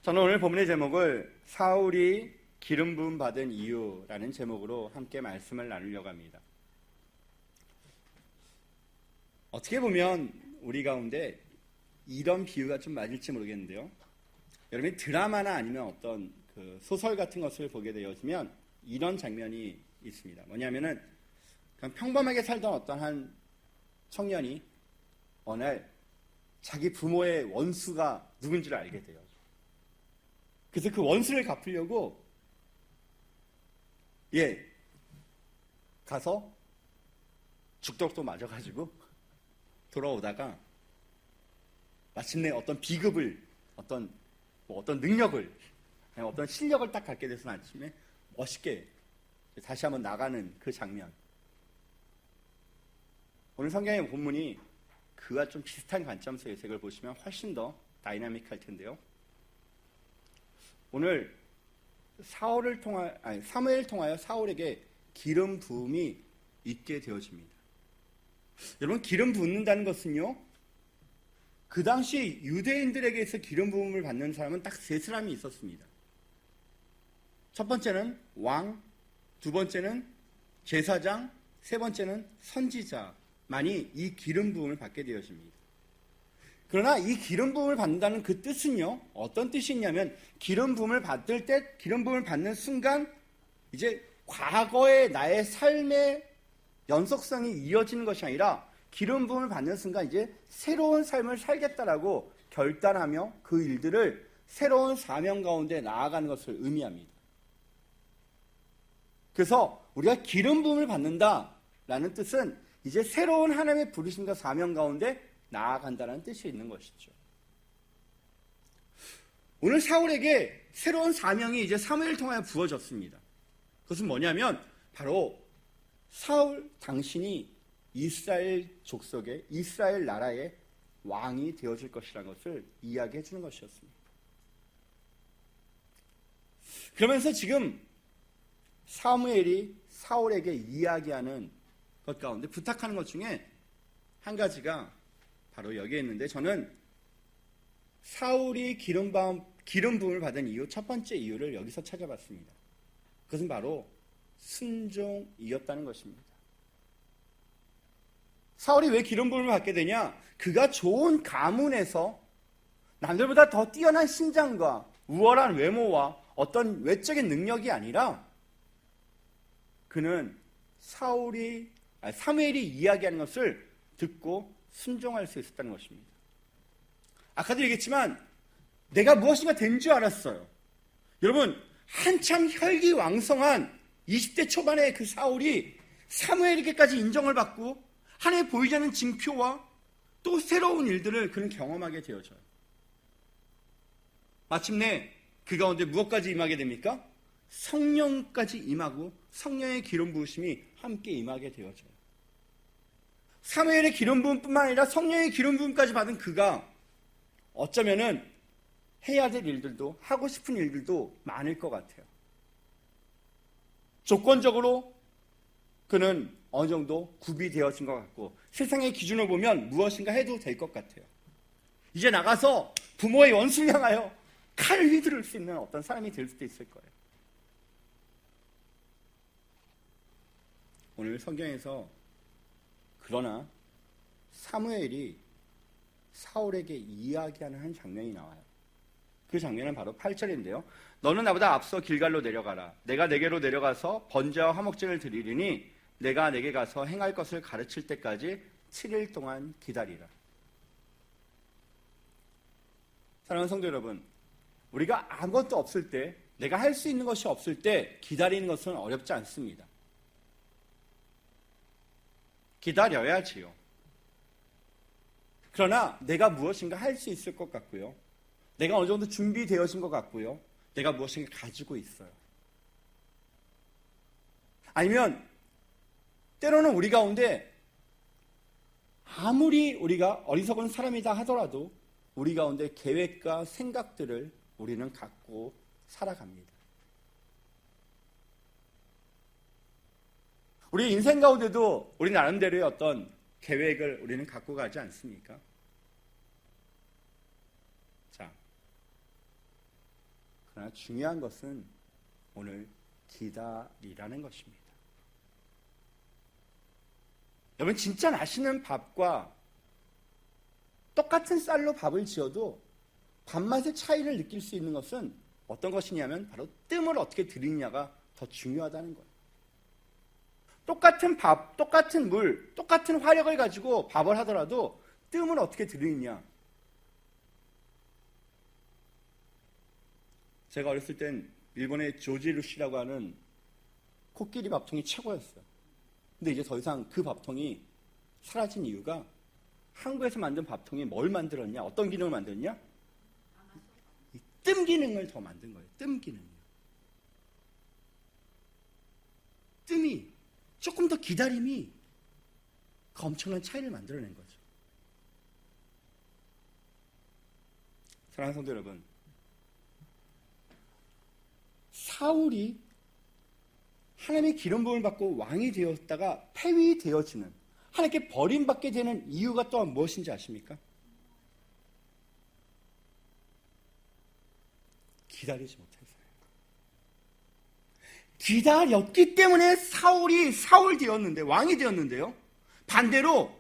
저는 오늘 본문의 제목을 사울이 기름 부음 받은 이유라는 제목으로 함께 말씀을 나누려고 합니다. 어떻게 보면 우리 가운데 이런 비유가 좀 맞을지 모르겠는데요. 여러분이 드라마나 아니면 어떤 그 소설 같은 것을 보게 되어지면 이런 장면이 있습니다. 뭐냐면은 그냥 평범하게 살던 어떤 한 청년이 어느 날 자기 부모의 원수가 누군지를 알게 돼요. 그래서 그 원수를 갚으려고 가서 죽도록도 맞아가지고 돌아오다가 마침내 어떤 비급을 어떤 능력을 어떤 실력을 딱 갖게 돼서 아침에 멋있게 다시 한번 나가는 그 장면. 오늘 성경의 본문이 그와 좀 비슷한 관점에서 이걸 보시면 훨씬 더 다이나믹할 텐데요. 오늘 사무엘을 통하여 사울에게 기름 부음이 있게 되어집니다. 여러분, 기름 붓는다는 것은요, 그 당시 유대인들에게서 기름 부음을 받는 사람은 딱 세 사람이 있었습니다. 첫 번째는 왕, 두 번째는 제사장, 세 번째는 선지자만이 이 기름 부음을 받게 되어집니다. 그러나 이 기름 부음을 받는다는 그 뜻은요, 어떤 뜻이 있냐면 기름 부음을 받을 때, 기름 부음을 받는 순간 이제 과거의 나의 삶의 연속성이 이어지는 것이 아니라 기름 부음을 받는 순간 이제 새로운 삶을 살겠다라고 결단하며 그 일들을 새로운 사명 가운데 나아가는 것을 의미합니다. 그래서 우리가 기름 부음을 받는다라는 뜻은 이제 새로운 하나님의 부르심과 사명 가운데 나아간다는 뜻이 있는 것이죠. 오늘 사울에게 새로운 사명이 이제 사무엘을 통하여 부어졌습니다. 그것은 뭐냐면 바로 사울 당신이 이스라엘 족속의 이스라엘 나라의 왕이 되어질 것이라는 것을 이야기해 주는 것이었습니다. 그러면서 지금 사무엘이 사울에게 이야기하는 것 가운데 부탁하는 것 중에 한 가지가 바로 여기에 있는데, 저는 사울이 기름 부음을 받은 이유, 첫 번째 이유를 여기서 찾아봤습니다. 그것은 바로 순종이었다는 것입니다. 사울이 왜 기름 부음을 받게 되냐? 그가 좋은 가문에서 남들보다 더 뛰어난 신장과 우월한 외모와 어떤 외적인 능력이 아니라 그는 사무엘이 이야기하는 것을 듣고 순종할 수 있었다는 것입니다. 아까도 얘기했지만 내가 무엇인가 된 줄 알았어요. 여러분, 한참 혈기왕성한 20대 초반의 그 사울이 사무엘에게까지 인정을 받고 하나님의 보이지 않는 징표와 또 새로운 일들을 그는 경험하게 되어져요. 마침내 그 가운데 무엇까지 임하게 됩니까? 성령까지 임하고 성령의 기름 부으심이 함께 임하게 되어져요. 사무엘의 기름 부음뿐만 아니라 성령의 기름 부음까지 받은 그가 어쩌면은 해야 될 일들도, 하고 싶은 일들도 많을 것 같아요. 조건적으로 그는 어느 정도 구비되어진 것 같고 세상의 기준을 보면 무엇인가 해도 될 것 같아요. 이제 나가서 부모의 원수를 향하여 칼을 휘두를 수 있는 어떤 사람이 될 수도 있을 거예요. 오늘 성경에서 그러나 사무엘이 사울에게 이야기하는 한 장면이 나와요. 그 장면은 바로 8절인데요. 너는 나보다 앞서 길갈로 내려가라. 내가 내게로 내려가서 번제와 화목제를 드리리니 내가 내게 가서 행할 것을 가르칠 때까지 7일 동안 기다리라. 사랑하는 성도 여러분, 우리가 아무것도 없을 때, 내가 할 수 있는 것이 없을 때 기다리는 것은 어렵지 않습니다. 기다려야지요. 그러나 내가 무엇인가 할 수 있을 것 같고요. 내가 어느 정도 준비되어진 것 같고요. 내가 무엇인가 가지고 있어요. 아니면 때로는 우리 가운데 아무리 우리가 어리석은 사람이다 하더라도 우리 가운데 계획과 생각들을 우리는 갖고 살아갑니다. 우리 인생 가운데도 우리 나름대로의 어떤 계획을 우리는 갖고 가지 않습니까? 자, 그러나 중요한 것은 오늘 기다리라는 것입니다. 여러분, 진짜 맛있는 밥과 똑같은 쌀로 밥을 지어도 밥맛의 차이를 느낄 수 있는 것은 어떤 것이냐면 바로 뜸을 어떻게 들이느냐가 더 중요하다는 거예요. 똑같은 밥, 똑같은 물, 똑같은 화력을 가지고 밥을 하더라도 뜸을 어떻게 들이느냐. 제가 어렸을 땐 일본의 조지루시라고 하는 코끼리 밥통이 최고였어요. 근데 이제 더 이상 그 밥통이 사라진 이유가 한국에서 만든 밥통이 뭘 만들었냐? 어떤 기능을 만들었냐? 이 뜸 기능을 더 만든 거예요. 뜸 기능이요. 뜸이 조금 더 기다림이 그 엄청난 차이를 만들어낸 거죠. 사랑하는 성도 여러분, 사울이 하나님의 기름 부음을 받고 왕이 되었다가 폐위되어지는, 하나님께 버림받게 되는 이유가 또한 무엇인지 아십니까? 기다리지 못해서요. 기다렸기 때문에 사울이 사울 되었는데, 왕이 되었는데요. 반대로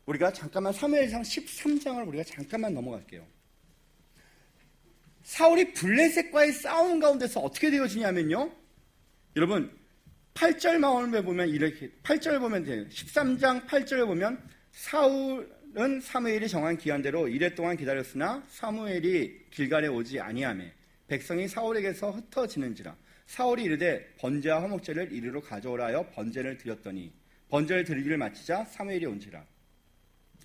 우리가 잠깐만 사무엘상 13장을 우리가 잠깐만 넘어갈게요. 사울이 블레셋과의 싸움 가운데서 어떻게 되어지냐면요. 여러분 8절 마음을 보면 이렇게 8절을 보면 돼요. 13장 8절을 보면 사울은 사무엘이 정한 기한대로 이래 동안 기다렸으나 사무엘이 길갈에 오지 아니하며 백성이 사울에게서 흩어지는지라. 사울이 이르되 번제와 화목제를 이리로 가져오라 하여 번제를 드렸더니 번제를 드리기를 마치자 사무엘이 온지라.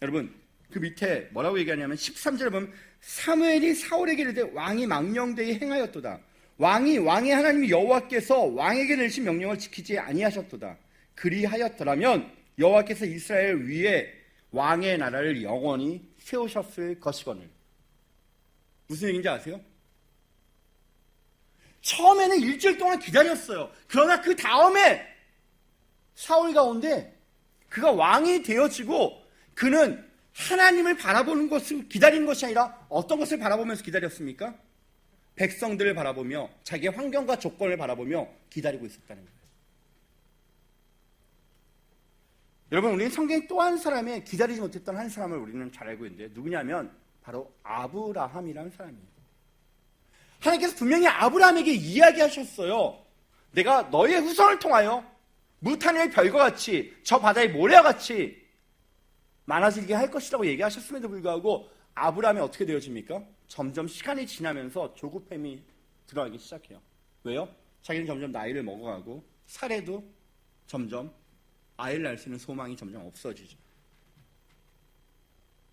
여러분 그 밑에 뭐라고 얘기하냐면 13절을 보면 사무엘이 사울에게 이르되 왕이 망령되이 행하였도다. 왕의 하나님 여호와께서 왕에게 내리신 명령을 지키지 아니하셨도다. 그리하였더라면 여호와께서 이스라엘 위에 왕의 나라를 영원히 세우셨을 것이거늘. 무슨 얘기인지 아세요? 처음에는 일주일 동안 기다렸어요. 그러나 그 다음에 사울 가운데 그가 왕이 되어지고 그는 하나님을 바라보는 것을 기다리는 것이 아니라 어떤 것을 바라보면서 기다렸습니까? 백성들을 바라보며 자기의 환경과 조건을 바라보며 기다리고 있었다는 거예요. 여러분 우리는 성경에 또 한 사람의 기다리지 못했던 한 사람을 우리는 잘 알고 있는데 누구냐면 바로 아브라함이라는 사람이에요. 하나님께서 분명히 아브라함에게 이야기하셨어요. 내가 너의 후손을 통하여 무탄의 별과 같이 저 바다의 모래와 같이 많아지게 할 것이라고 얘기하셨음에도 불구하고 아브라함이 어떻게 되어집니까? 점점 시간이 지나면서 조급함이 들어가기 시작해요. 왜요? 자기는 점점 나이를 먹어가고 살에도 점점 아이를 낳을 수 있는 소망이 점점 없어지죠.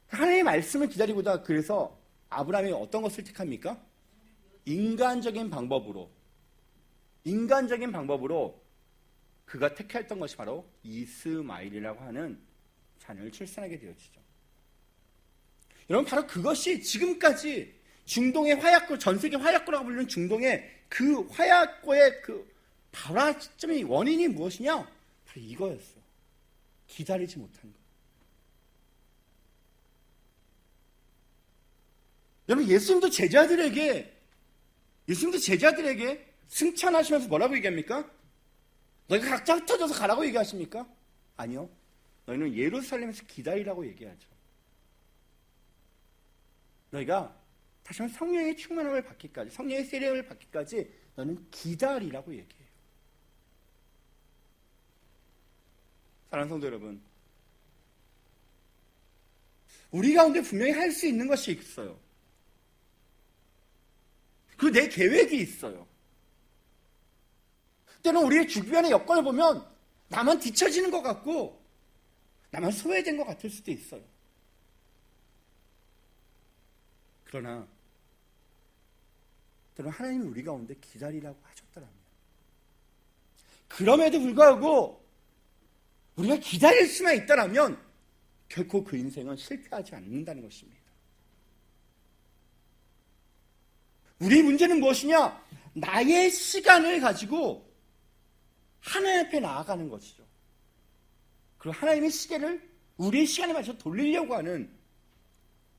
하나님의 말씀을 기다리고다 그래서 아브라함이 어떤 것을 택합니까? 인간적인 방법으로 그가 택했던 것이 바로 이스마엘이라고 하는 자녀를 출산하게 되어지죠. 여러분 바로 그것이 지금까지 중동의 화약고, 전 세계 화약고라고 불리는 중동의 그 화약고의 그 발화점이 원인이 무엇이냐? 바로 이거였어요. 기다리지 못한 것. 여러분 예수님도 제자들에게 승천하시면서 뭐라고 얘기합니까? 너희가 각자 흩어져서 가라고 얘기하십니까? 아니요. 너희는 예루살렘에서 기다리라고 얘기하죠. 너희가 다시 한번 성령의 충만함을 받기까지, 성령의 세례를 받기까지 너는 기다리라고 얘기해요. 사랑하는 성도 여러분, 우리 가운데 분명히 할 수 있는 것이 있어요. 그리고 내 계획이 있어요. 때는 우리의 주변의 여건을 보면 나만 뒤처지는 것 같고 나만 소외된 것 같을 수도 있어요. 그러나 하나님이 우리 가운데 기다리라고 하셨더라면 그럼에도 불구하고 우리가 기다릴 수만 있다면 결코 그 인생은 실패하지 않는다는 것입니다. 우리의 문제는 무엇이냐? 나의 시간을 가지고 하나님 앞에 나아가는 것이죠. 그리고 하나님의 시계를 우리의 시간에 맞춰 돌리려고 하는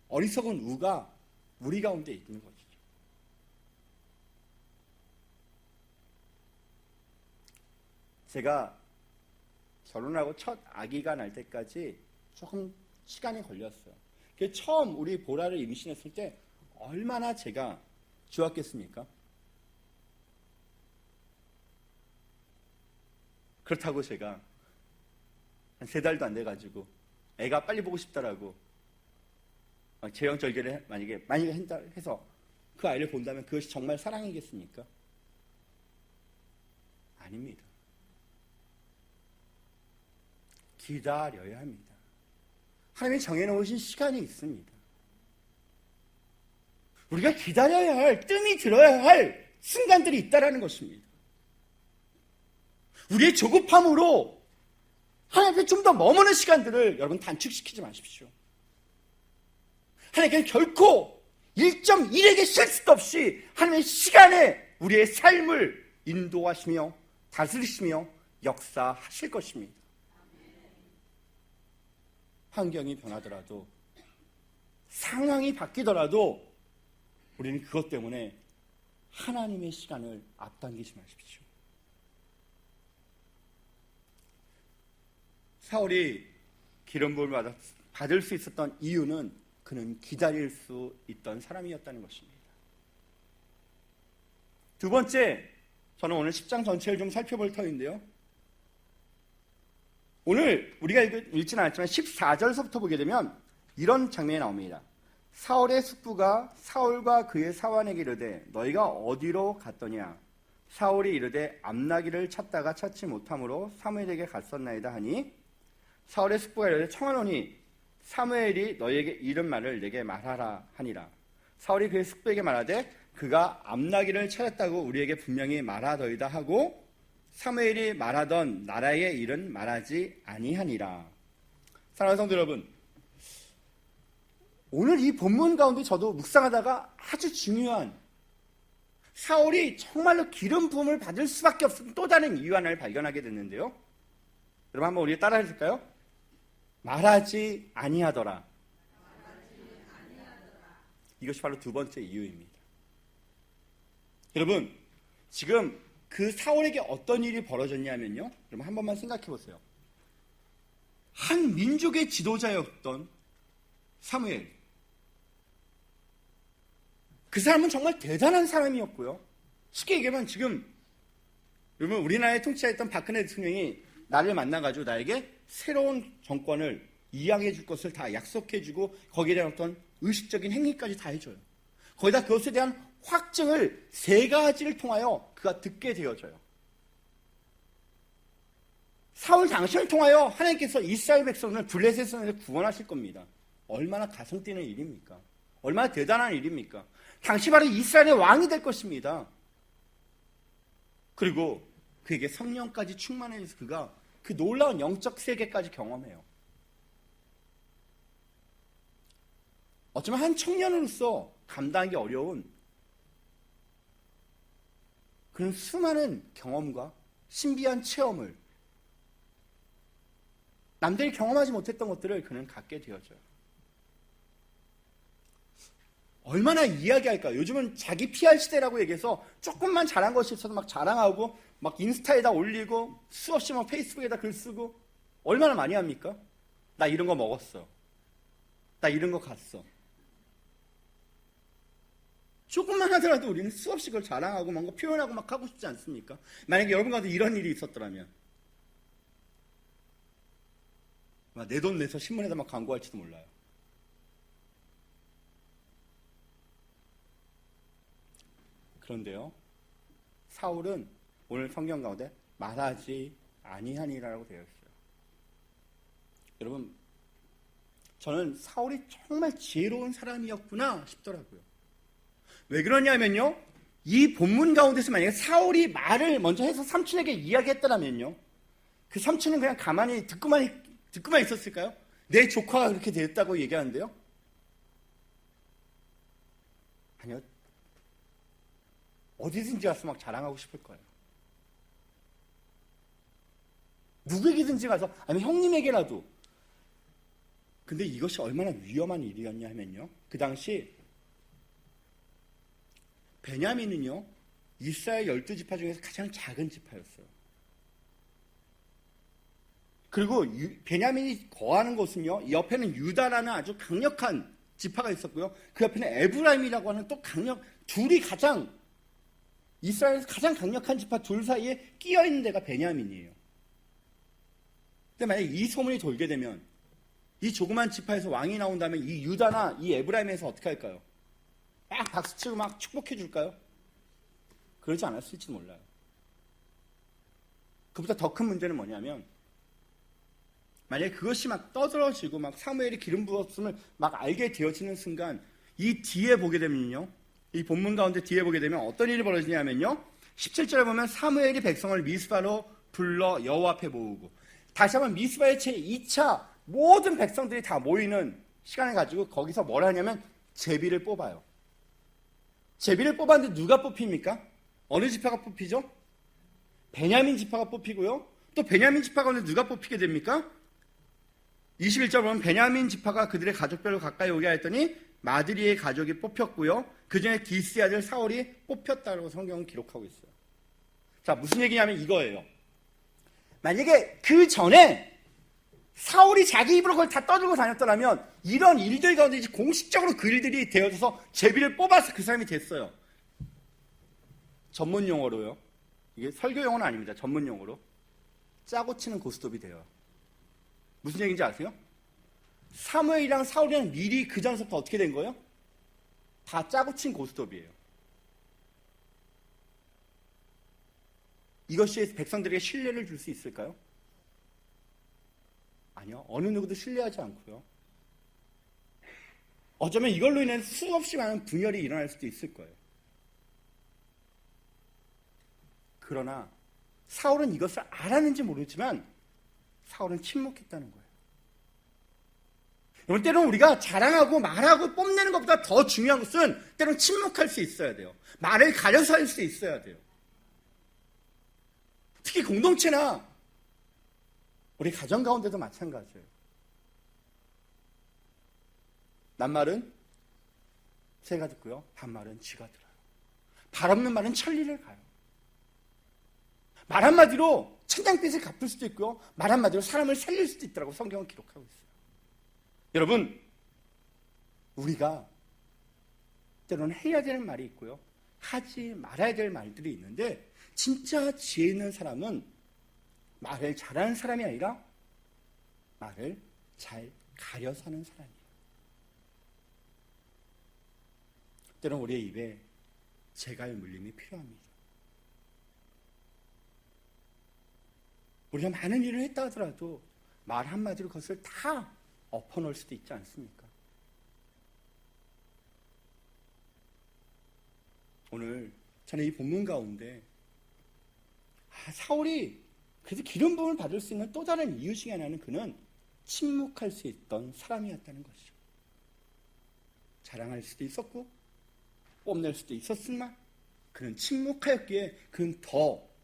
어리석은 우가 우리 가운데 있는 것이죠. 제가 결혼하고 첫 아기가 날 때까지 조금 시간이 걸렸어요. 처음 우리 보라를 임신했을 때 얼마나 제가 좋았겠습니까? 그렇다고 제가 한 3달도 안 돼가지고 애가 빨리 보고 싶다라고 재영절개를 만약에 한다 해서 그 아이를 본다면 그것이 정말 사랑이겠습니까? 아닙니다. 기다려야 합니다. 하나님이 정해놓으신 시간이 있습니다. 우리가 기다려야 할, 뜸이 들어야 할 순간들이 있다라는 것입니다. 우리의 조급함으로 하나님 앞에 좀 더 머무는 시간들을 여러분 단축시키지 마십시오. 하나님께는 결코 1.1에게 실수도 없이 하나님의 시간에 우리의 삶을 인도하시며 다스리시며 역사하실 것입니다. 환경이 변하더라도 상황이 바뀌더라도 우리는 그것 때문에 하나님의 시간을 앞당기지 마십시오. 사울이 기름 부음을 받을 수 있었던 이유는 그는 기다릴 수 있던 사람이었다는 것입니다. 두 번째, 저는 오늘 10장 전체를 좀 살펴볼 터인데요. 오늘 우리가 읽지는 않았지만 14절서부터 보게 되면 이런 장면이 나옵니다. 사울의 숙부가 사울과 그의 사환에게 이르되 너희가 어디로 갔더냐? 사울이 이르되 암나기를 찾다가 찾지 못함으로 사무엘에게 갔었나이다 하니 사울의 숙부가 이르되 청하노니 사무엘이 너희에게 이른 말을 내게 말하라 하니라. 사울이 그의 숙부에게 말하되 그가 암나기를 찾았다고 우리에게 분명히 말하더이다 하고 사무엘이 말하던 나라의 일은 말하지 아니하니라. 사랑하는 성도 여러분, 오늘 이 본문 가운데 저도 묵상하다가 아주 중요한 사울이 정말로 기름 부음을 받을 수밖에 없는 또 다른 이유 하나를 발견하게 됐는데요. 여러분 한번 우리 따라 해볼까요? 말하지 아니하더라. 이것이 바로 두 번째 이유입니다. 여러분, 지금 그 사울에게 어떤 일이 벌어졌냐면요. 여러분 한 번만 생각해 보세요. 한 민족의 지도자였던 사무엘. 그 사람은 정말 대단한 사람이었고요. 쉽게 얘기하면 지금 여러분 우리나라에 통치했던 박근혜 대통령이 나를 만나가지고 나에게 새로운 정권을 이양해 줄 것을 다 약속해 주고 거기에 대한 어떤 의식적인 행위까지 다 해줘요. 거기다 그것에 대한 확증을 3가지를 통하여 그가 듣게 되어져요. 사울 당신을 통하여 하나님께서 이스라엘 백성을 블레셋의 손에서 구원하실 겁니다. 얼마나 가슴 뛰는 일입니까? 얼마나 대단한 일입니까? 당시 바로 이스라엘의 왕이 될 것입니다. 그리고 그에게 성령까지 충만해서 그가 그 놀라운 영적 세계까지 경험해요. 어쩌면 한 청년으로서 감당하기 어려운 그런 수많은 경험과 신비한 체험을 남들이 경험하지 못했던 것들을 그는 갖게 되어져요. 얼마나 이야기할까요? 요즘은 자기 PR 시대라고 얘기해서 조금만 잘한 것이 있어도 막 자랑하고 막 인스타에다 올리고 수없이 막 페이스북에다 글 쓰고 얼마나 많이 합니까? 나 이런 거 먹었어. 나 이런 거 갔어. 조금만 하더라도 우리는 수없이 그걸 자랑하고 뭔가 표현하고 막 하고 싶지 않습니까? 만약에 여러분 가운데 이런 일이 있었더라면 내 돈 내서 신문에다 막 광고할지도 몰라요. 그런데요, 사울은 오늘 성경 가운데 말하지 아니하니라고 되어 있어요. 여러분, 저는 사울이 정말 지혜로운 사람이었구나 싶더라고요. 왜 그러냐면요, 이 본문 가운데서 만약에 사울이 말을 먼저 해서 삼촌에게 이야기했더라면요, 그 삼촌은 그냥 가만히 듣고만 있었을까요? 내 조카가 그렇게 됐다고 얘기하는데요. 아니요. 어디든지 가서 막 자랑하고 싶을 거예요. 누구에게든지 가서, 아니면 형님에게라도. 근데 이것이 얼마나 위험한 일이었냐 하면요, 그 당시 베냐민은요 이스라엘 12지파 중에서 가장 작은 지파였어요. 그리고 베냐민이 거하는 곳은요, 옆에는 유다라는 아주 강력한 지파가 있었고요. 그 옆에는 에브라임이라고 하는 또 둘이 이스라엘에서 가장 강력한 지파 둘 사이에 끼어 있는 데가 베냐민이에요. 근데 만약에 이 소문이 돌게 되면 이 조그만 지파에서 왕이 나온다면 이 유다나 이 에브라임에서 어떻게 할까요? 막 박수치고 막 축복해 줄까요? 그러지 않았을지도 몰라요. 그보다 더 큰 문제는 뭐냐면, 만약에 그것이 막 떠들어지고 막 사무엘이 기름 부었음을 막 알게 되어지는 순간, 이 뒤에 보게 되면요, 이 본문 가운데 뒤에 보게 되면 어떤 일이 벌어지냐면요, 17절에 보면 사무엘이 백성을 미스바로 불러 여호와 앞에 모으고, 다시 한번 미스바의 제2차 모든 백성들이 다 모이는 시간을 가지고 거기서 뭘 하냐면 제비를 뽑아요. 제비를 뽑았는데 누가 뽑힙니까? 어느 지파가 뽑히죠? 베냐민 지파가 뽑히고요. 또 베냐민 지파 가운데 누가 뽑히게 됩니까? 21절 보면 베냐민 지파가 그들의 가족별로 가까이 오게 했더니 마드리의 가족이 뽑혔고요. 그 중에 기스의 아들 사울이 뽑혔다고 성경은 기록하고 있어요. 자, 무슨 얘기냐면 이거예요. 만약에 그 전에 사울이 자기 입으로 그걸 다 떠들고 다녔더라면 이런 일들 가운데 이제 공식적으로 그 일들이 되어져서 제비를 뽑아서 그 사람이 됐어요. 전문 용어로요. 이게 설교 용어는 아닙니다. 전문 용어로. 짜고 치는 고스톱이 돼요. 무슨 얘기인지 아세요? 사무엘이랑 사울이랑 미리 그 전서부터 어떻게 된 거예요? 다 짜고 친 고스톱이에요. 이것이 백성들에게 신뢰를 줄 수 있을까요? 아니요. 어느 누구도 신뢰하지 않고요. 어쩌면 이걸로 인해 수없이 많은 분열이 일어날 수도 있을 거예요. 그러나 사울은 이것을 알았는지 모르지만 사울은 침묵했다는 거예요. 여러분, 때로는 우리가 자랑하고 말하고 뽐내는 것보다 더 중요한 것은 때로는 침묵할 수 있어야 돼요. 말을 가려서 할 수 있어야 돼요. 특히 공동체나 우리 가정 가운데도 마찬가지예요. 낱말은 새가 듣고요, 반말은 쥐가 들어요. 발 없는 말은 천리를 가요. 말 한마디로 천냥빚을 갚을 수도 있고요, 말 한마디로 사람을 살릴 수도 있다고 성경은 기록하고 있어요. 여러분, 우리가 때로는 해야 될 말이 있고요, 하지 말아야 될 말들이 있는데, 진짜 지혜 있는 사람은 말을 잘하는 사람이 아니라 말을 잘 가려서 하는 사람이에요. 때로는 우리의 입에 재갈 물림이 필요합니다. 우리가 많은 일을 했다 하더라도 말 한마디로 그것을 다 엎어놓을 수도 있지 않습니까? 오늘 저는 이 본문 가운데 사울이 그래서 기름 부음을 받을 수 있는 또 다른 이유 중에 하나는 그는 침묵할 수 있던 사람이었다는 것이죠. 자랑할 수도 있었고 뽐낼 수도 있었지만 그는 침묵하였기에 그는 더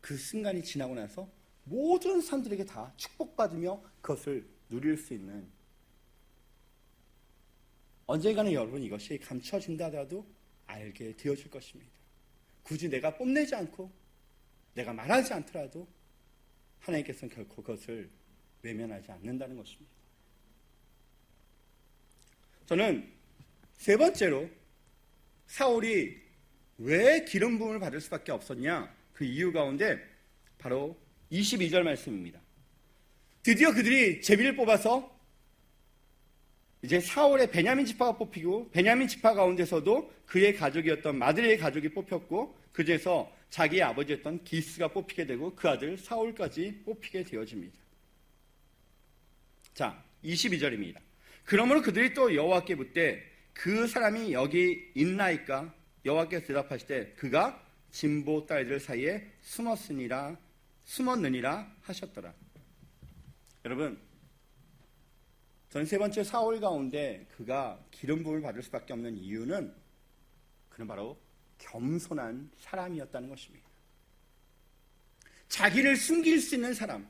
그 순간이 지나고 나서 모든 사람들에게 다 축복받으며 그것을 누릴 수 있는, 언젠가는 여러분 이것이 감춰진다 하더라도 알게 되어질 것입니다. 굳이 내가 뽐내지 않고 내가 말하지 않더라도 하나님께서는 결코 그것을 외면하지 않는다는 것입니다. 저는 세 번째로 사울이 왜 기름 부음을 받을 수밖에 없었냐, 그 이유 가운데 바로 22절 말씀입니다. 드디어 그들이 제비를 뽑아서 이제 사울의 베냐민 지파가 뽑히고, 베냐민 지파 가운데서도 그의 가족이었던 마드리의 가족이 뽑혔고, 그 중에서 자기의 아버지였던 기스가 뽑히게 되고 그 아들 사울까지 뽑히게 되어집니다. 자, 22절입니다. 그러므로 그들이 또 여호와께 묻되 그 사람이 여기 있나이까? 여호와께서 대답하시되 그가 진보 딸들 사이에 숨었느니라 하셨더라. 여러분, 저는 세 번째 사울 가운데 그가 기름 부음을 받을 수밖에 없는 이유는 그는 바로 겸손한 사람이었다는 것입니다. 자기를 숨길 수 있는 사람,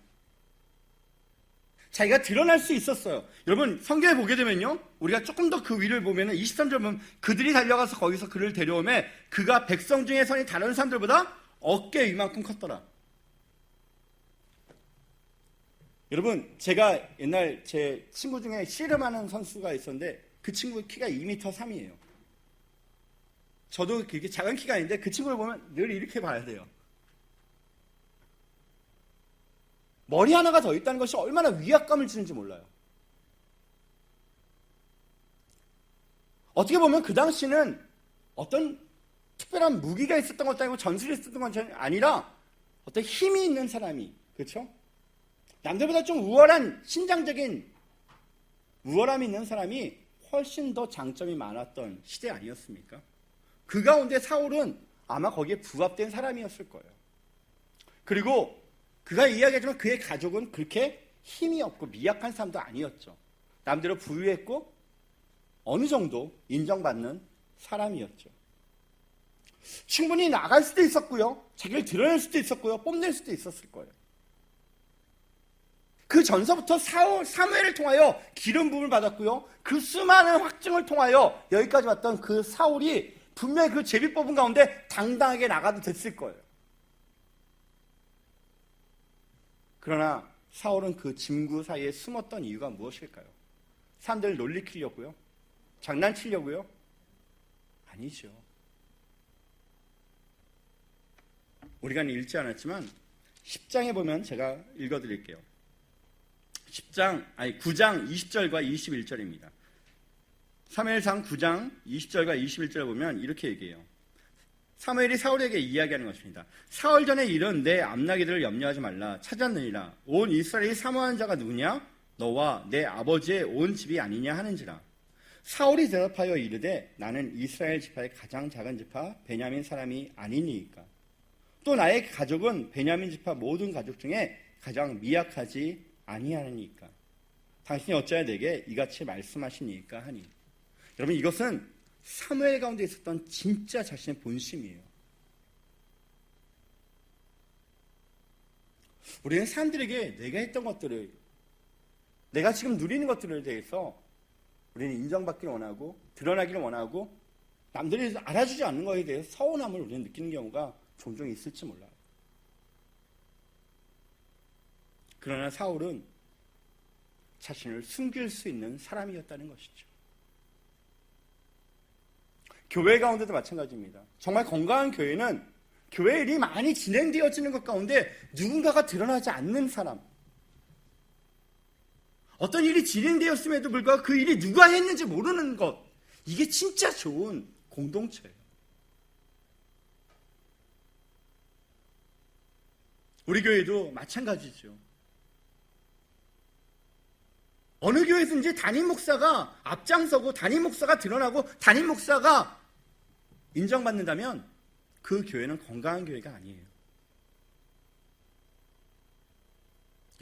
자기가 드러날 수 있었어요. 여러분, 성경에 보게 되면요, 우리가 조금 더 그 위를 보면 23절 보면 그들이 달려가서 거기서 그를 데려오매 그가 백성 중에 선이 다른 사람들보다 어깨 이만큼 컸더라. 여러분, 제가 옛날 제 친구 중에 씨름하는 선수가 있었는데 그 친구 키가 2m 3이에요. 저도 그렇게 작은 키가 아닌데 그 친구를 보면 늘 이렇게 봐야 돼요. 머리 하나가 더 있다는 것이 얼마나 위압감을 주는지 몰라요. 어떻게 보면 그 당시는 어떤 특별한 무기가 있었던 것도 아니고 전술이 있었던 것이 아니라 어떤 힘이 있는 사람이, 그렇죠? 남들보다 좀 우월한 신장적인 우월함이 있는 사람이 훨씬 더 장점이 많았던 시대 아니었습니까? 그 가운데 사울은 아마 거기에 부합된 사람이었을 거예요. 그리고 그가 이야기하지만 그의 가족은 그렇게 힘이 없고 미약한 사람도 아니었죠. 남대로 부유했고 어느 정도 인정받는 사람이었죠. 충분히 나갈 수도 있었고요. 자기를 드러낼 수도 있었고요. 뽐낼 수도 있었을 거예요. 그 전서부터 사무엘을 통하여 기름 부음을 받았고요. 그 수많은 확증을 통하여 여기까지 왔던 그 사울이 분명히 그 제비 뽑은 가운데 당당하게 나가도 됐을 거예요. 그러나 사울은 그 짐구 사이에 숨었던 이유가 무엇일까요? 사람들을 놀리키려고요? 장난치려고요? 아니죠. 우리가 읽지 않았지만 10장에 보면 제가 읽어드릴게요. 9장 20절과 21절입니다. 사무엘상 9장 20절과 21절을 보면 이렇게 얘기해요. 사무엘이 사울에게 이야기하는 것입니다. 사흘 전에 이른 내 암나기들을 염려하지 말라. 찾았느니라. 온 이스라엘이 사모하는 자가 누구냐? 너와 내 아버지의 온 집이 아니냐 하는지라. 사울이 대답하여 이르되 나는 이스라엘 지파의 가장 작은 지파 베냐민 사람이 아니니까. 또 나의 가족은 베냐민 지파 모든 가족 중에 가장 미약하지 아니하니까. 당신이 어찌하여 내게 이같이 말씀하시니까 하니. 여러분, 이것은 사무엘 가운데 있었던 진짜 자신의 본심이에요. 우리는 사람들에게 내가 했던 것들을, 내가 지금 누리는 것들에 대해서 우리는 인정받기를 원하고 드러나기를 원하고 남들이 알아주지 않는 것에 대해서 서운함을 우리는 느끼는 경우가 종종 있을지 몰라요. 그러나 사울은 자신을 숨길 수 있는 사람이었다는 것이죠. 교회 가운데도 마찬가지입니다. 정말 건강한 교회는 교회 일이 많이 진행되어지는 것 가운데 누군가가 드러나지 않는 사람, 어떤 일이 진행되었음에도 불구하고 그 일이 누가 했는지 모르는 것, 이게 진짜 좋은 공동체예요. 우리 교회도 마찬가지죠. 어느 교회든지 담임 목사가 앞장서고 담임 목사가 드러나고 담임 목사가 인정받는다면 그 교회는 건강한 교회가 아니에요.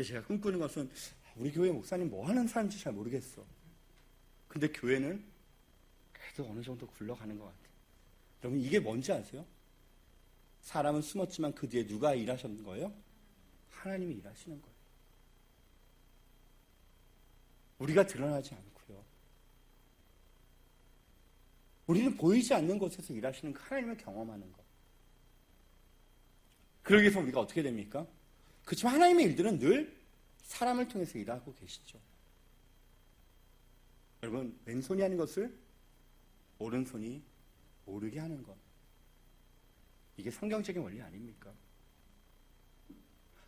제가 꿈꾸는 것은 우리 교회 목사님 뭐 하는 사람인지 잘 모르겠어. 근데 교회는 그래도 어느 정도 굴러가는 것 같아요. 여러분, 이게 뭔지 아세요? 사람은 숨었지만 그 뒤에 누가 일하셨는 거예요? 하나님이 일하시는 거예요. 우리가 드러나지 않고요. 우리는 보이지 않는 곳에서 일하시는 그 하나님을 경험하는 것. 그러기 위해서 우리가 어떻게 됩니까? 그렇지만 하나님의 일들은 늘 사람을 통해서 일하고 계시죠. 여러분, 왼손이 하는 것을 오른손이 모르게 하는 것. 이게 성경적인 원리 아닙니까?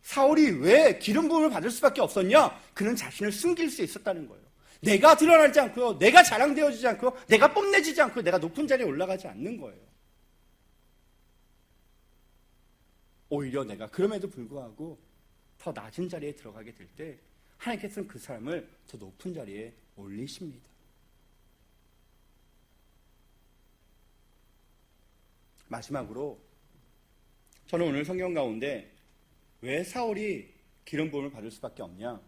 사울이 왜 기름 부음을 받을 수밖에 없었냐? 그는 자신을 숨길 수 있었다는 거예요. 내가 드러나지 않고요. 내가 자랑되어지지 않고요. 내가 뽐내지지 않고요. 내가 높은 자리에 올라가지 않는 거예요. 오히려 내가 그럼에도 불구하고 더 낮은 자리에 들어가게 될 때 하나님께서는 그 사람을 더 높은 자리에 올리십니다. 마지막으로 저는 오늘 성경 가운데 왜 사울이 기름 부음을 받을 수밖에 없냐?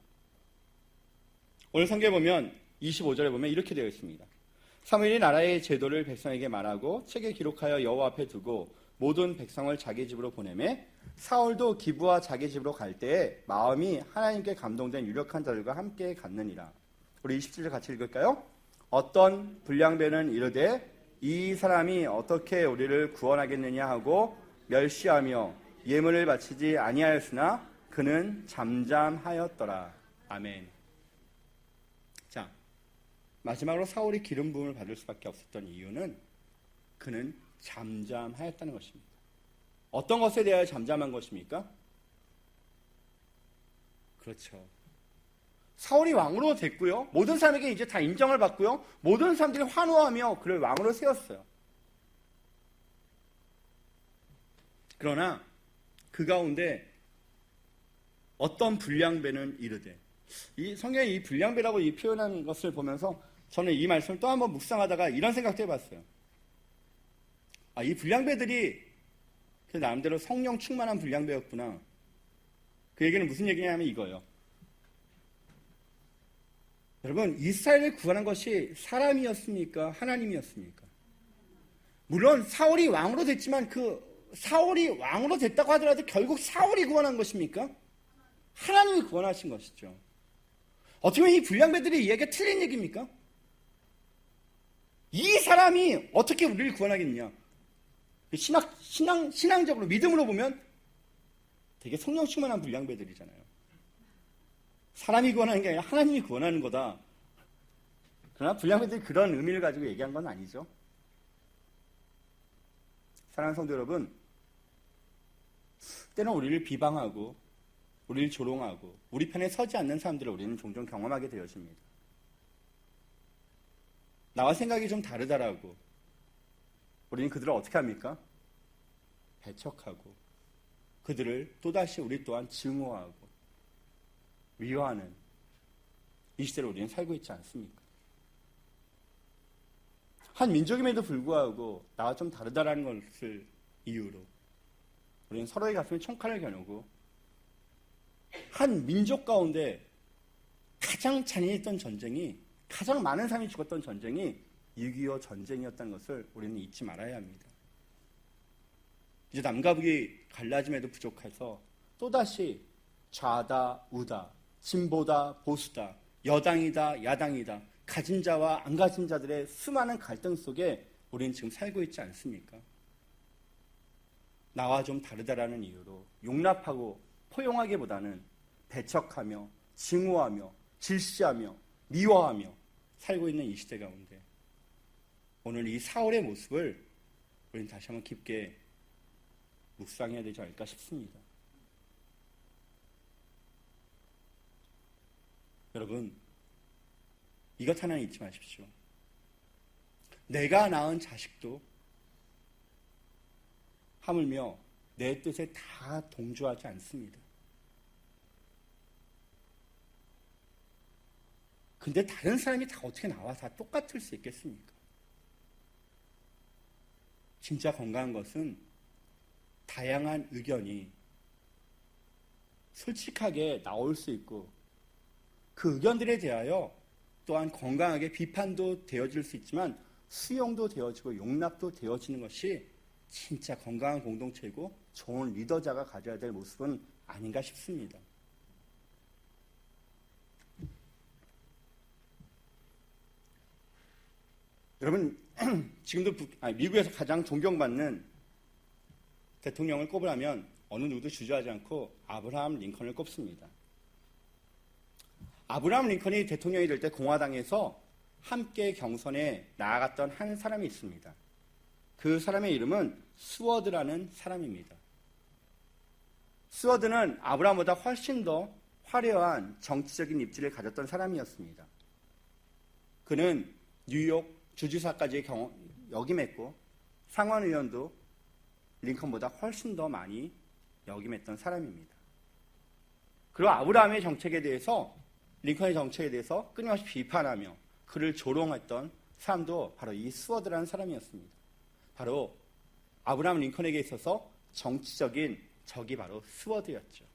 오늘 성경에 보면 25절에 보면 이렇게 되어 있습니다. 사무엘이 나라의 제도를 백성에게 말하고 책에 기록하여 여호와 앞에 두고 모든 백성을 자기 집으로 보내매 사울도 기브와 자기 집으로 갈 때에 마음이 하나님께 감동된 유력한 자들과 함께 갔느니라. 우리 27절 같이 읽을까요? 어떤 불량배는 이르되 이 사람이 어떻게 우리를 구원하겠느냐 하고 멸시하며 예물을 바치지 아니하였으나 그는 잠잠하였더라. 아멘. 자, 마지막으로 사울이 기름 부음을 받을 수밖에 없었던 이유는 그는 잠잠하였다는 것입니다. 어떤 것에 대하여 잠잠한 것입니까? 그렇죠. 사울이 왕으로 됐고요. 모든 사람에게 이제 다 인정을 받고요. 모든 사람들이 환호하며 그를 왕으로 세웠어요. 그러나 그 가운데 어떤 불량배는 이르되, 이 성경에 이 불량배라고 이 표현한 것을 보면서 저는 이 말씀을 또 한번 묵상하다가 이런 생각도 해봤어요. 이 불량배들이 그 나름대로 성령 충만한 불량배였구나. 그 얘기는 무슨 얘기냐면 이거예요. 여러분, 이스라엘을 구원한 것이 사람이었습니까? 하나님이었습니까? 물론 사울이 왕으로 됐지만 그 사울이 왕으로 됐다고 하더라도 결국 사울이 구원한 것입니까? 하나님이 구원하신 것이죠. 어떻게 보면 이 불량배들의 이야기가 틀린 얘기입니까? 이 사람이 어떻게 우리를 구원하겠느냐? 신앙적으로, 믿음으로 보면 되게 성령 충만한 불량배들이잖아요. 사람이 구원하는 게 아니라 하나님이 구원하는 거다. 그러나 불량배들이 그런 의미를 가지고 얘기한 건 아니죠. 사랑하는 성도 여러분, 때는 우리를 비방하고 우리를 조롱하고 우리 편에 서지 않는 사람들을 우리는 종종 경험하게 되어집니다. 나와 생각이 좀 다르다라고 우리는 그들을 어떻게 합니까? 배척하고 그들을 또다시 우리 또한 증오하고 위로하는 이 시대를 우리는 살고 있지 않습니까? 한 민족임에도 불구하고 나와 좀 다르다라는 것을 이유로 우리는 서로의 가슴에 총칼을 겨누고 한 민족 가운데 가장 잔인했던 전쟁이, 가장 많은 사람이 죽었던 전쟁이 6.25 전쟁이었다는 것을 우리는 잊지 말아야 합니다. 이제 남과 북이 갈라짐에도 부족해서 또다시 좌다 우다, 진보다 보수다, 여당이다 야당이다, 가진 자와 안 가진 자들의 수많은 갈등 속에 우리는 지금 살고 있지 않습니까? 나와 좀 다르다라는 이유로 용납하고 포용하기보다는 배척하며 증오하며 질시하며 미워하며 살고 있는 이 시대 가운데 오늘 이 사울의 모습을 우리는 다시 한번 깊게 묵상해야 되지 않을까 싶습니다. 여러분, 이것 하나는 잊지 마십시오. 내가 낳은 자식도 하물며 내 뜻에 다 동조하지 않습니다. 근데 다른 사람이 다 어떻게 나와 다 똑같을 수 있겠습니까? 진짜 건강한 것은 다양한 의견이 솔직하게 나올 수 있고 그 의견들에 대하여 또한 건강하게 비판도 되어질 수 있지만 수용도 되어지고 용납도 되어지는 것이 진짜 건강한 공동체이고 좋은 리더자가 가져야 될 모습은 아닌가 싶습니다. 여러분, 지금도 미국에서 가장 존경받는 대통령을 꼽으라면 어느 누구도 주저하지 않고 아브라함 링컨을 꼽습니다. 아브라함 링컨이 대통령이 될 때 공화당에서 함께 경선에 나아갔던 한 사람이 있습니다. 그 사람의 이름은 스워드라는 사람입니다. 스워드는 아브라함보다 훨씬 더 화려한 정치적인 입지를 가졌던 사람이었습니다. 그는 뉴욕 주지사까지 역임했고 상원의원도 링컨보다 훨씬 더 많이 역임했던 사람입니다. 그리고 아브라함의 정책에 대해서 링컨의 정책에 대해서 끊임없이 비판하며 그를 조롱했던 사람도 바로 이 스워드라는 사람이었습니다. 바로 아브라함 링컨에게 있어서 정치적인 적이 바로 스워드였죠.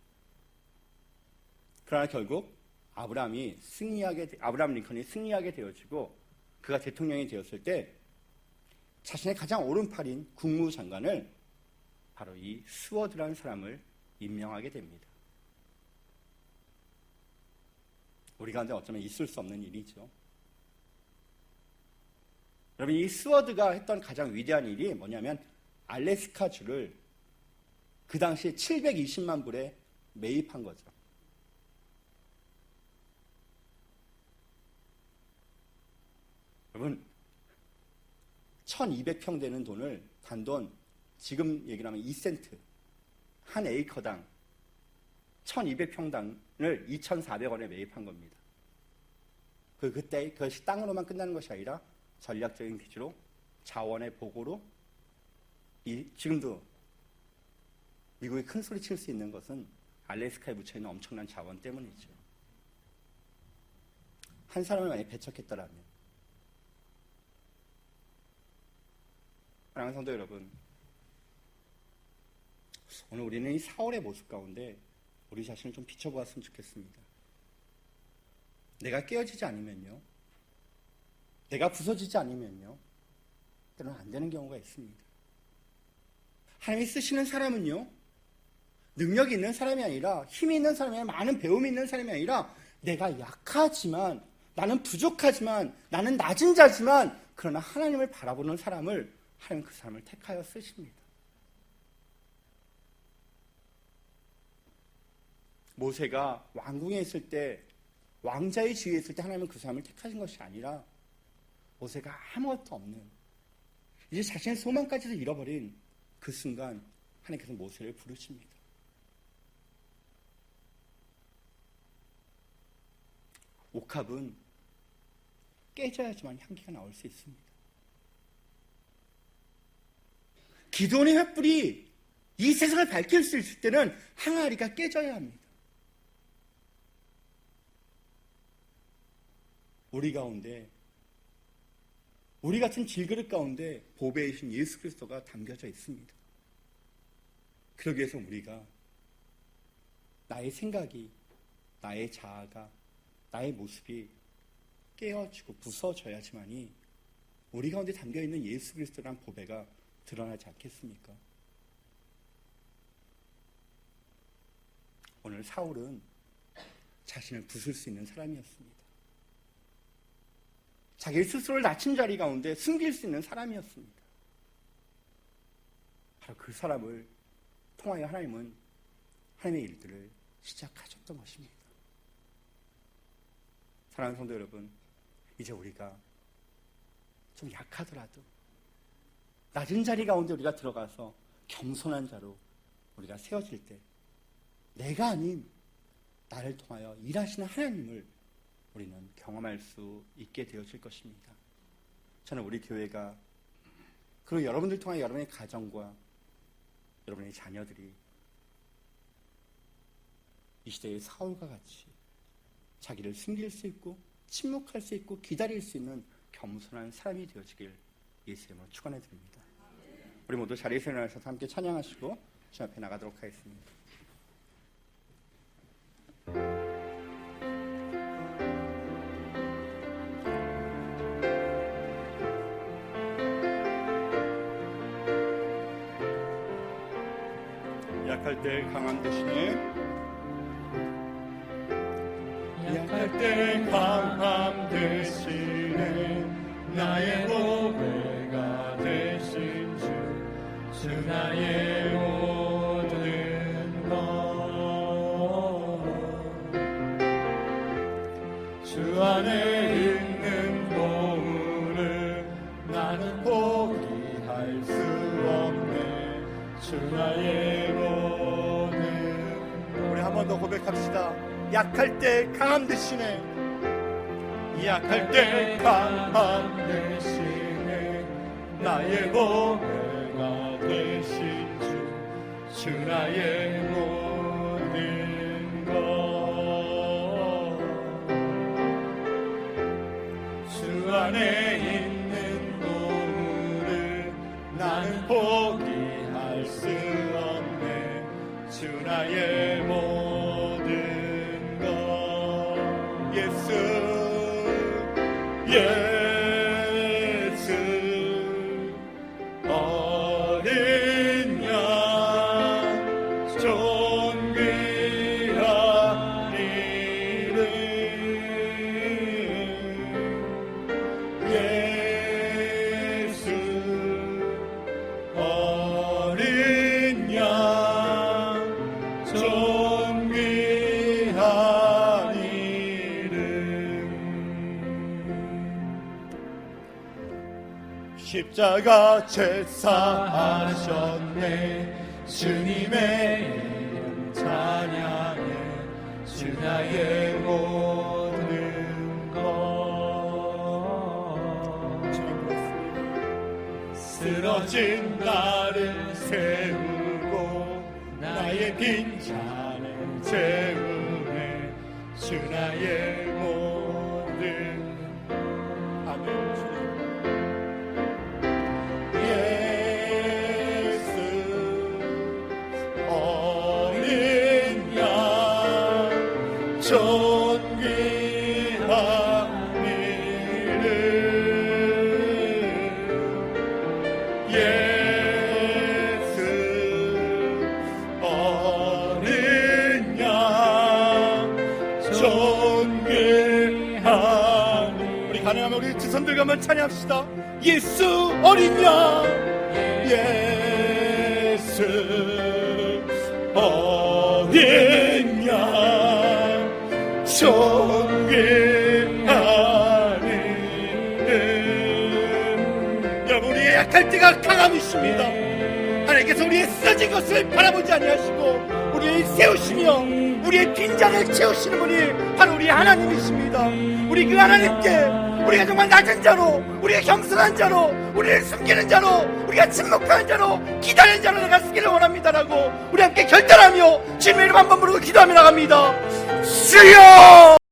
그러나 결국 아브라함 링컨이 승리하게 되어지고 그가 대통령이 되었을 때 자신의 가장 오른팔인 국무장관을 바로 이 스워드라는 사람을 임명하게 됩니다. 우리 가운데 어쩌면 있을 수 없는 일이죠. 여러분, 이 스워드가 했던 가장 위대한 일이 뭐냐면 알래스카 주를 그 당시에 720만 불에 매입한 거죠. 여러분 1200평 되는 돈을 단돈 지금 얘기를 하면 2센트 한 에이커당 1200평당을 2,400원에 매입한 겁니다. 그때 그것이 땅으로만 끝나는 것이 아니라 전략적인 기지로 자원의 보고로 지금도 미국이 큰 소리 칠 수 있는 것은 알래스카에 묻혀있는 엄청난 자원 때문이죠. 한 사람을 만약 배척했더라면. 사랑하는 성도 여러분, 오늘 우리는 이 4월의 모습 가운데 우리 자신을 좀 비춰보았으면 좋겠습니다. 내가 깨어지지 않으면요, 내가 부서지지 않으면요, 때로는 안 되는 경우가 있습니다. 하나님이 쓰시는 사람은요, 능력이 있는 사람이 아니라, 힘이 있는 사람이 아니라, 많은 배움이 있는 사람이 아니라, 내가 약하지만, 나는 부족하지만, 나는 낮은 자지만, 그러나 하나님을 바라보는 사람을, 하나님 그 사람을 택하여 쓰십니다. 모세가 왕궁에 있을 때, 왕자의 지위에 있을 때 하나님은 그 사람을 택하신 것이 아니라, 모세가 아무것도 없는, 이제 자신의 소망까지도 잃어버린 그 순간, 하나님께서 모세를 부르십니다. 옥합은 깨져야지만 향기가 나올 수 있습니다. 기도원의 횃불이 이 세상을 밝힐 수 있을 때는 항아리가 깨져야 합니다. 우리 가운데, 우리 같은 질그릇 가운데 보배이신 예수 그리스도가 담겨져 있습니다. 그러기 위해서 우리가 나의 생각이, 나의 자아가, 나의 모습이 깨어지고 부서져야지만이 우리 가운데 담겨있는 예수 그리스도란 보배가 드러나지 않겠습니까? 오늘 사울은 자신을 부술 수 있는 사람이었습니다. 자기 스스로를 낮춘 자리 가운데 숨길 수 있는 사람이었습니다. 바로 그 사람을 통하여 하나님은 하나님의 일들을 시작하셨던 것입니다. 사랑하는 성도 여러분, 이제 우리가 좀 약하더라도 낮은 자리 가운데 우리가 들어가서 겸손한 자로 우리가 세워질 때 내가 아닌 나를 통하여 일하시는 하나님을 우리는 경험할 수 있게 되어질 것입니다. 저는 우리 교회가, 그리고 여러분들 통하여 여러분의 가정과 여러분의 자녀들이 이 시대의 사울과 같이 자기를 숨길 수 있고 침묵할 수 있고 기다릴 수 있는 겸손한 사람이 되어지길 예수 이름으로 축원해 드립니다. 우리 모두 자리에서 일어나셔서 함께 찬양하시고 주 앞에 나가도록 하겠습니다. 약할 때 강한 대신에 약할 때 강함 대신에 나의 보배가 되신 주 나의 모든 것 주 안에 있는 보물을 나는 포기할 수 없네 주 나의 모든 우리 한 번 더 고백합시다. 약할 때 강함 대신에 약할 때 강함 대신에 나의 보배가 되신 주 나의 모든 것 주 안에 있는 보물을 나는 포기할 수 없네 주 나의 모든 예수 어린 양 존귀한 이름 십자가 제사하셨네. 주님의 이름 찬양해. 주 나의 모든 것. 쓰러진 나를 세우고 나의 빈잔을 채우네. 주 나의 모든. 아멘. 예수 어린 양 존귀한 이름. 예수 어린 양 존귀한. 우리 가능하면 우리 두 손들과 한번 찬양합시다. 예수 어린 양. 예수 어린 양 존귀한 이름. 여러분, 우리의 약할 때가 강함이십니다. 하나님께서 우리의 쓰러진 것을 바라보지 아니하시고 우리를 세우시며 우리의 빈잔을 채우시는 분이 바로 우리 하나님이십니다. 우리 그 하나님께 우리가 정말 낮은 자로, 우리가 겸손한 자로, 우리를 숨기는 자로, 우리가 침묵하는 자로, 기다리는 자로 내가 쓰기를 원합니다라고 우리 함께 결단하며 주님의 이름 한번 부르고 기도하며 나갑니다. 주여!